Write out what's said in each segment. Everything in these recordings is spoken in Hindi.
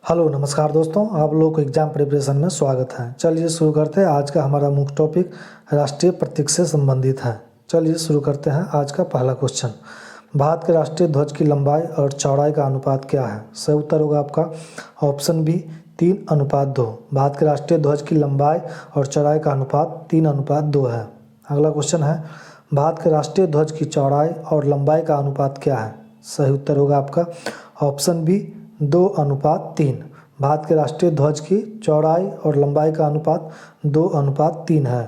हेलो नमस्कार दोस्तों, आप लोगों को एग्जाम प्रिपरेशन में स्वागत है। चलिए शुरू करते हैं। आज का हमारा मुख्य टॉपिक राष्ट्रीय प्रतीक से संबंधित है। चलिए शुरू करते हैं। आज का पहला क्वेश्चन, भारत के राष्ट्रीय ध्वज की लंबाई और चौड़ाई का अनुपात क्या है? सही उत्तर होगा आपका ऑप्शन बी 3:2। भारत के राष्ट्रीय ध्वज की लंबाई और चौड़ाई का अनुपात 3:2 है। अगला क्वेश्चन है, भारत के राष्ट्रीय ध्वज की चौड़ाई और लंबाई का अनुपात क्या है? सही उत्तर होगा आपका ऑप्शन बी 2:3। भारत के राष्ट्रीय ध्वज की चौड़ाई और लंबाई का अनुपात 2:3 है।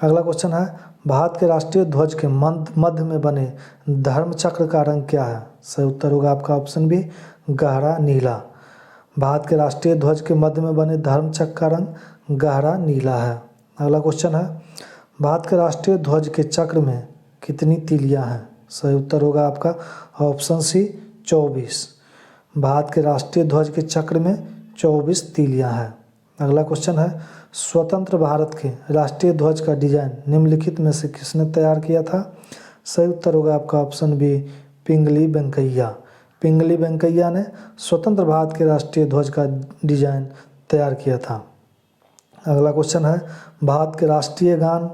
अगला क्वेश्चन है, भारत के राष्ट्रीय ध्वज के मध्य में बने धर्म चक्र का रंग क्या है? सही उत्तर होगा आपका ऑप्शन बी गहरा नीला। भारत के राष्ट्रीय ध्वज के मध्य में बने धर्म चक्र का रंग गहरा नीला है। अगला क्वेश्चन है, भारत के राष्ट्रीय ध्वज के चक्र में कितनी तीलियां हैं? सही उत्तर होगा आपका ऑप्शन सी 24। भारत के राष्ट्रीय ध्वज के चक्र में 24 तीलियां हैं। अगला क्वेश्चन है, स्वतंत्र भारत के राष्ट्रीय ध्वज का डिजाइन निम्नलिखित में से किसने तैयार किया था? सही उत्तर होगा आपका ऑप्शन बी पिंगली वेंकैया। पिंगली वेंकैया ने स्वतंत्र भारत के राष्ट्रीय ध्वज का डिजाइन तैयार किया था। अगला क्वेश्चन है, भारत के राष्ट्रीय गान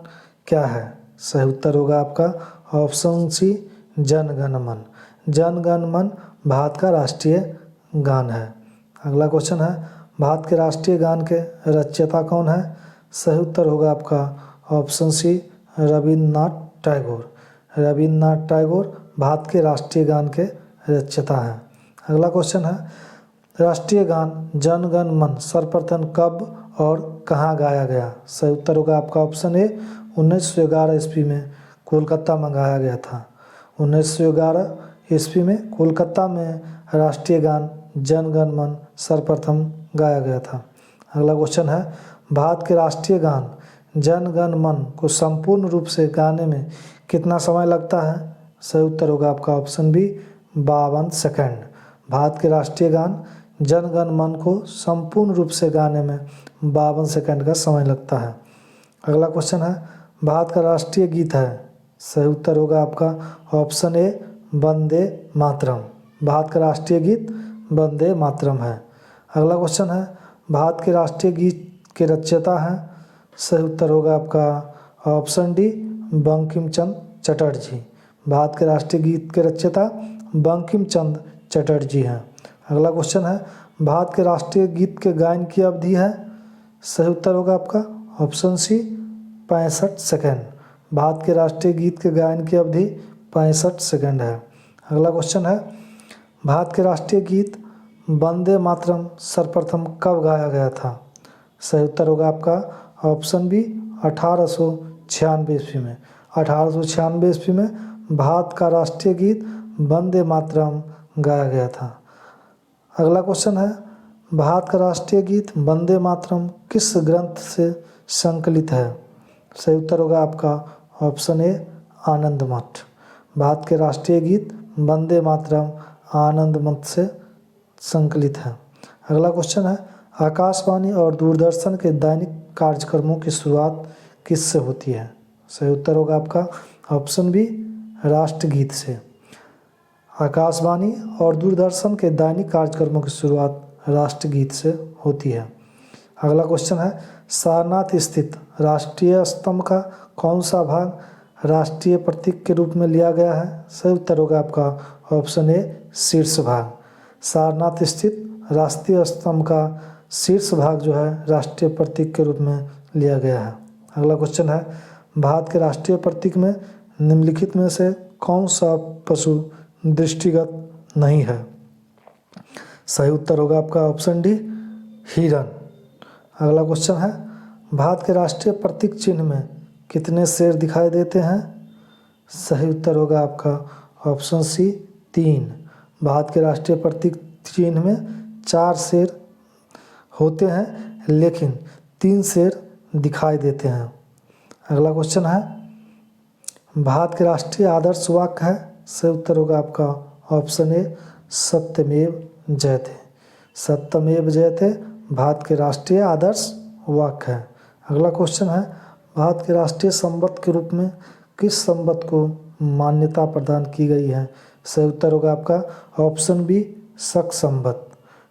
क्या है? सही उत्तर होगा आपका ऑप्शन सी जन गण मन। जन गण मन भारत का राष्ट्रीय गान है। अगला क्वेश्चन है, भारत के राष्ट्रीय गान के रचयिता कौन है? सही उत्तर होगा आपका ऑप्शन सी रविन्द्रनाथ टैगोर। रविन्द्रनाथ टैगोर भारत के राष्ट्रीय गान के रचयिता हैं। अगला क्वेश्चन है, राष्ट्रीय गान जन गण मन सर्वप्रथम कब और कहाँ गाया गया? सही उत्तर होगा आपका ऑप्शन ए 1911 ईस्वी में कोलकाता में गाया गया था। 1911 ईस्वी में कोलकाता में राष्ट्रीय गान जन गण मन सर्वप्रथम गाया गया था। अगला क्वेश्चन है, भारत के राष्ट्रीय गान जन गण मन को संपूर्ण रूप से गाने में कितना समय लगता है? सही उत्तर होगा आपका ऑप्शन बी 52 सेकंड। भारत के राष्ट्रीय गान जन गण मन को संपूर्ण रूप से गाने में 52 सेकंड का समय लगता है। अगला क्वेश्चन है, भारत का राष्ट्रीय गीत है? सही उत्तर होगा आपका ऑप्शन ए वंदे मातरम। भारत का राष्ट्रीय गीत वंदे मातरम है। अगला क्वेश्चन है, भारत के राष्ट्रीय गीत के रचयिता हैं? सही उत्तर होगा आपका ऑप्शन डी बंकिम चंद्र चटर्जी। भारत के राष्ट्रीय गीत के रचयिता बंकिम चंद्र चटर्जी हैं। अगला क्वेश्चन है, भारत के राष्ट्रीय गीत के गायन की अवधि है? सही उत्तर होगा आपका ऑप्शन सी 65 सेकेंड। भारत के राष्ट्रीय गीत के गायन की अवधि 65 सेकेंड है। अगला क्वेश्चन है, भारत के राष्ट्रीय गीत वंदे मातरम सर्वप्रथम कब गाया गया था? सही उत्तर होगा आपका ऑप्शन बी 1896 ईस्वी में। 1896 ईस्वी में भारत का राष्ट्रीय गीत वंदे मातरम गाया गया था। अगला क्वेश्चन है, भारत का राष्ट्रीय गीत वंदे मातरम किस ग्रंथ से संकलित है? सही उत्तर होगा आपका ऑप्शन ए आनंद मठ। भारत के राष्ट्रीय गीत वंदे मातरम आनंद मठ से संकलित है। अगला क्वेश्चन है, आकाशवाणी और दूरदर्शन के दैनिक कार्यक्रमों की शुरुआत किससे होती है? सही उत्तर होगा आपका ऑप्शन बी राष्ट्रगीत से। आकाशवाणी और दूरदर्शन के दैनिक कार्यक्रमों की शुरुआत राष्ट्रगीत से होती है। अगला क्वेश्चन है, सारनाथ स्थित राष्ट्रीय स्तंभ का कौन सा भाग राष्ट्रीय प्रतीक के रूप में लिया गया है? सही उत्तर होगा आपका ऑप्शन ए शीर्ष भाग। सारनाथ स्थित राष्ट्रीय स्तंभ का शीर्ष भाग जो है राष्ट्रीय प्रतीक के रूप में लिया गया है। अगला क्वेश्चन है, भारत के राष्ट्रीय प्रतीक में निम्नलिखित में से कौन सा पशु दृष्टिगत नहीं है? सही उत्तर होगा आपका ऑप्शन डी हिरन। अगला क्वेश्चन है, भारत के राष्ट्रीय प्रतीक चिन्ह में कितने शेर दिखाई देते हैं? सही उत्तर होगा आपका ऑप्शन सी 3। भारत के राष्ट्रीय प्रतीक चिन्ह में 4 शेर होते हैं लेकिन 3 शेर दिखाई देते हैं। अगला क्वेश्चन है, भारत के राष्ट्रीय आदर्श वाक्य है? सही उत्तर होगा आपका ऑप्शन ए सत्यमेव जयते। सत्यमेव जयते भारत के राष्ट्रीय आदर्श वाक्य है। अगला क्वेश्चन है, भारत के राष्ट्रीय संवत के रूप में किस संवत को मान्यता प्रदान की गई है? सही उत्तर होगा आपका ऑप्शन बी शक संवत।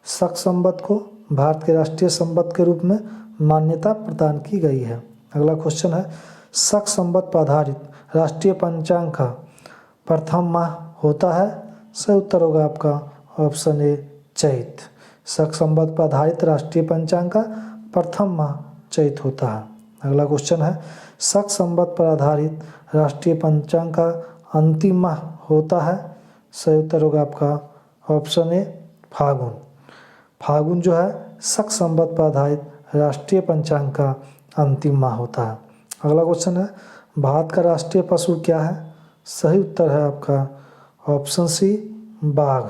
शक संवत को भारत के राष्ट्रीय संवत के रूप में मान्यता प्रदान की गई है। अगला क्वेश्चन है, शक संवत पर आधारित राष्ट्रीय पंचांग का प्रथम माह होता है। सही उत्तर होगा आपका ऑप्शन ए चैत। शक संवत पर आधारित राष्ट्रीय पंचांग का प्रथम माह चैत होता है। अगला क्वेश्चन है, शक संवत पर आधारित राष्ट्रीय पंचांग का अंतिम माह होता है। सही उत्तर होगा आपका ऑप्शन ए फागुन। फागुन जो है शक संवत पर आधारित राष्ट्रीय पंचांग का अंतिम माह होता है। अगला क्वेश्चन है, भारत का राष्ट्रीय पशु क्या है। सही उत्तर है आपका ऑप्शन सी बाघ।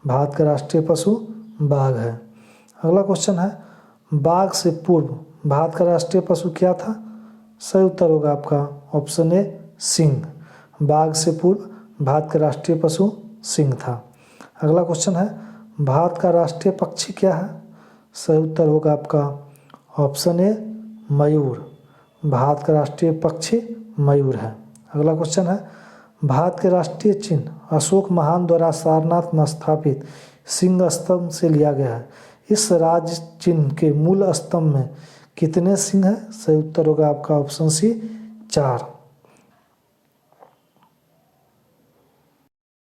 भारत का राष्ट्रीय पशु बाघ है। अगला क्वेश्चन है, बाघ से पूर्व भारत का राष्ट्रीय पशु क्या था। सही उत्तर होगा आपका ऑप्शन ए सिंह। बाघ से पूर्व भारत का राष्ट्रीय पशु सिंह था। अगला क्वेश्चन है, भारत का राष्ट्रीय पक्षी क्या है। सही उत्तर होगा आपका ऑप्शन ए मयूर। भारत का राष्ट्रीय पक्षी मयूर है। अगला क्वेश्चन है, भारत के राष्ट्रीय चिन्ह अशोक महान द्वारा सारनाथ में स्थापित सिंह स्तंभ से लिया गया है। इस राज्य चिन्ह के मूल स्तंभ में कितने सिंह हैं। सही उत्तर होगा आपका ऑप्शन सी 4।